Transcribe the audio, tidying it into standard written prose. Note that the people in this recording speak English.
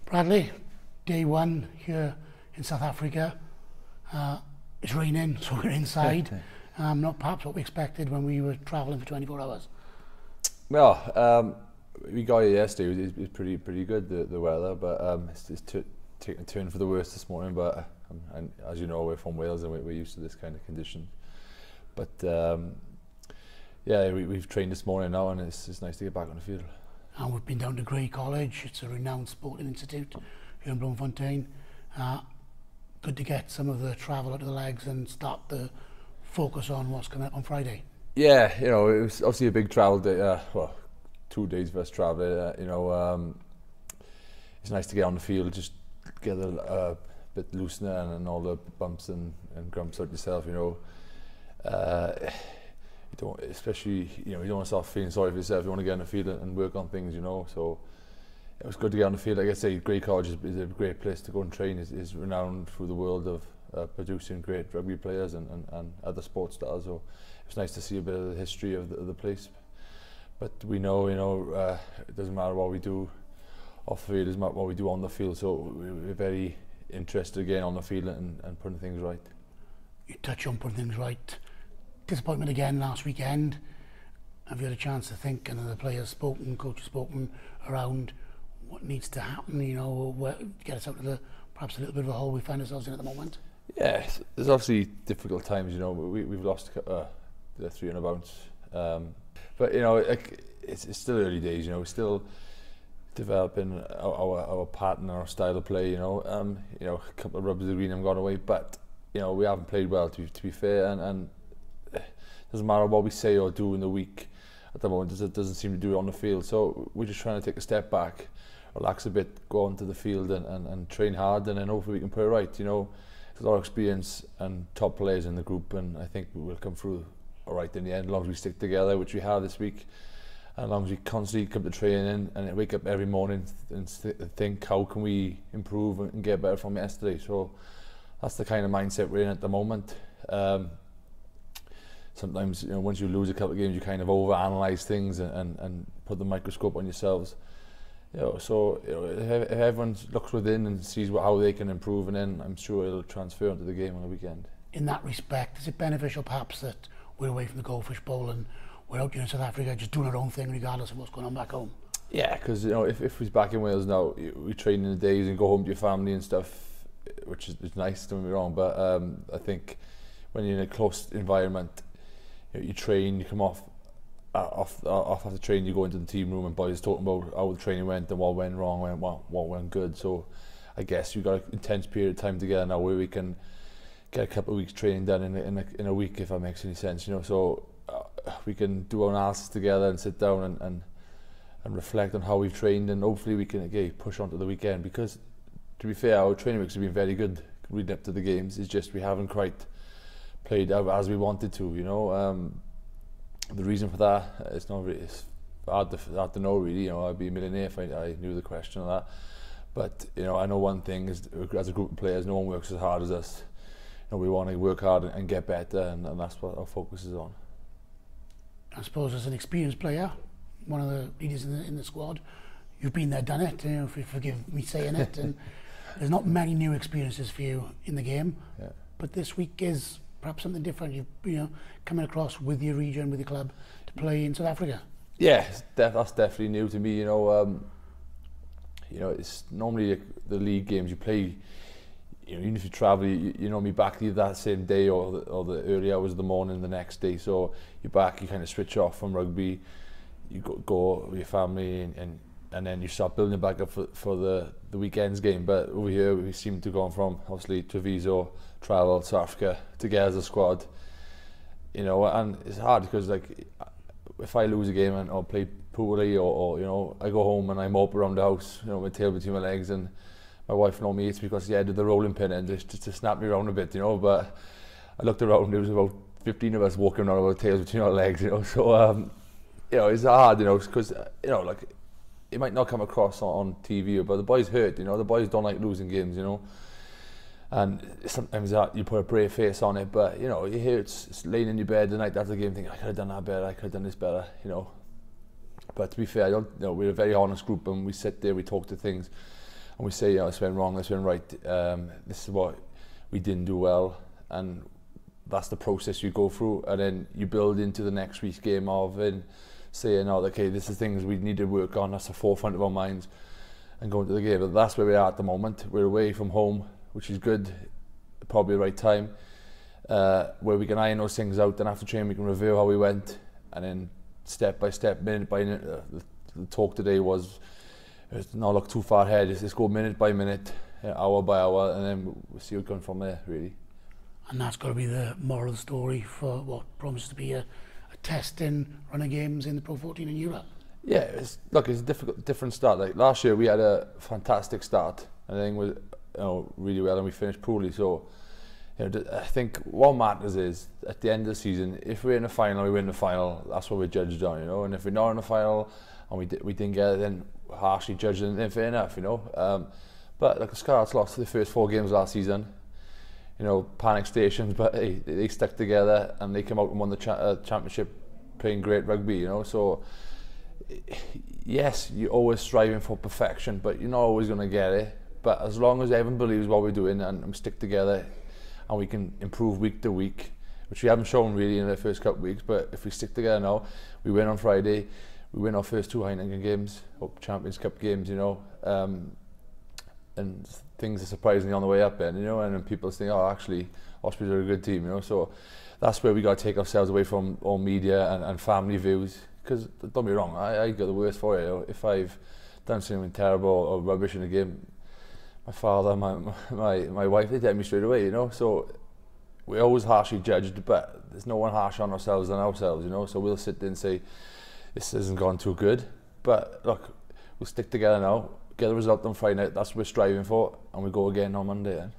Bradley, day one here in South Africa. It's raining, so we're inside. Not perhaps what we expected when we were travelling for 24 hours. Well, we got here yesterday. It was pretty good, the weather, but it's taking a turn for the worse this morning. But and as you know, we're from Wales and we're used to this kind of condition. But yeah, we've trained this morning now, and it's nice to get back on the field. And we've been down to Grey College. It's a renowned sporting institute here in Bloemfontein. Good to get some of the travel out of the legs and start to focus on what's coming up on Friday. Yeah, you know, it was obviously a big travel day. Well, 2 days of us traveling. It's nice to get on the field, just get a bit loosener and all the bumps and grumps out yourself. You don't, especially, you don't want to start feeling sorry for yourself. You want to get on the field and work on things, So it was good to get on the field. Like I say, Grey College is a great place to go and train. It's renowned through the world of producing great rugby players and other sports stars. So it was nice to see a bit of the history of the place. But we know, it doesn't matter what we do off the field, it doesn't matter what we do on the field. So we're very interested again on the field and putting things right. You touch on putting things right. Disappointment again last weekend. Have you had a chance to think, and the players spoken, coaches spoken around what needs to happen, get us out of perhaps a little bit of a hole we find ourselves in at the moment? Yeah, there's obviously difficult times, we've lost the 300 bounce. But it's still early days, we're still developing our pattern, our style of play, a couple of rubs of the green have gone away, but we haven't played well to be fair, and it doesn't matter what we say or do in the week at the moment, it doesn't seem to do it on the field. So we're just trying to take a step back, relax a bit, go onto the field and train hard, and then hopefully we can put it right. There's a lot of experience and top players in the group, and I think we will come through all right in the end, as long as we stick together, which we have this week, and as long as we constantly come to training and wake up every morning and think how can we improve and get better from yesterday. So that's the kind of mindset we're in at the moment. Sometimes, once you lose a couple of games, you kind of overanalyze things and put the microscope on yourselves. So if everyone looks within and sees how they can improve, and then I'm sure it'll transfer into the game on the weekend. In that respect, is it beneficial perhaps that we're away from the Goldfish Bowl and we're out here in South Africa just doing our own thing regardless of what's going on back home? Yeah, because if we're back in Wales now, we train in the days and go home to your family and stuff, which is nice, don't get me wrong, but I think when you're in a close environment, you train, you come off after training, you go into the team room and boys talking about how the training went and what went wrong and what went good. So I guess we've got an intense period of time together now where we can get a couple of weeks training done in a week, if that makes any sense. So we can do our analysis together and sit down and reflect on how we've trained, and hopefully we can again push on to the weekend, because to be fair, our training weeks have been very good leading up to the games. It's just we haven't quite played as we wanted to. The reason for that, it's hard to know really. I'd be a millionaire if I knew the question of that. But I know one thing is, as a group of players, no one works as hard as us. We want to work hard and get better, and that's what our focus is on. I suppose as an experienced player, one of the leaders in the squad, you've been there, done it. If you forgive me saying it, and there's not many new experiences for you in the game. Yeah. But this week is perhaps something different. You've coming across with your region, with your club, to play in South Africa. Yeah, that's definitely new to me. It's normally the league games you play. Even if you travel, you normally back either that same day or the early hours of the morning the next day. So you're back, you kind of switch off from rugby, you go with your family, and then you start building back up for the weekend's game. But over here we seem to have gone from obviously Treviso, travel South Africa together as a squad, and it's hard because if I lose a game or play poorly or I go home and I mope around the house, my tail between my legs, and my wife normally hates me because she did the rolling pin and just to snap me around a bit, but I looked around, there was about 15 of us walking around with our tails between our legs, so it's hard, because it might not come across on TV, but the boys hurt, the boys don't like losing games, and sometimes you put a brave face on it, but you hear it's laying in your bed the night after the game thinking, I could have done that better, I could have done this better, But to be fair, we're a very honest group, and we sit there, we talk to things, and we say, this went wrong, this went right, this is what we didn't do well, and that's the process you go through, and then you build into the next week's game of and saying, okay, this is things we need to work on, that's the forefront of our minds, and go into the game. But that's where we are at the moment. We're away from home, which is good, probably the right time, where we can iron those things out, and after training we can review how we went, and then step by step, minute by minute. The talk today was, not look too far ahead, just go minute by minute, hour by hour, and then we'll see what's going from there, really. And that's got to be the moral of the story for what promises to be a test in running games in the Pro 14 in Europe. Yeah, it's a different start. Like last year, we had a fantastic start, and then was really well, and we finished poorly. So, I think what matters is at the end of the season, if we're in the final, we win the final. That's what we're judged on, And if we're not in the final and we didn't get it, then harshly judged, and fair enough, But like the Scarlets lost the first 4 games last season. Panic stations, but hey, they stuck together and they came out and won the championship, playing great rugby. So yes, you're always striving for perfection, but you're not always going to get it. But as long as everyone believes what we're doing and we stick together, and we can improve week to week, which we haven't shown really in the first couple of weeks, but if we stick together now, we win on Friday, we win our first 2 Heineken games, or Champions Cup games, and things are surprisingly on the way up then, and then people think, actually, Ospreys are a good team, So that's where we got to take ourselves away from all media and family views, because don't get me wrong, I got the worst for it. If I've done something terrible or rubbish in a game, my father, my wife, they tell me straight away, So we're always harshly judged, but there's no one harsher on ourselves than ourselves, So we'll sit there and say, this hasn't gone too good, but look, we'll stick together now, get the result on Friday night. That's what we're striving for, and we go again on Monday then.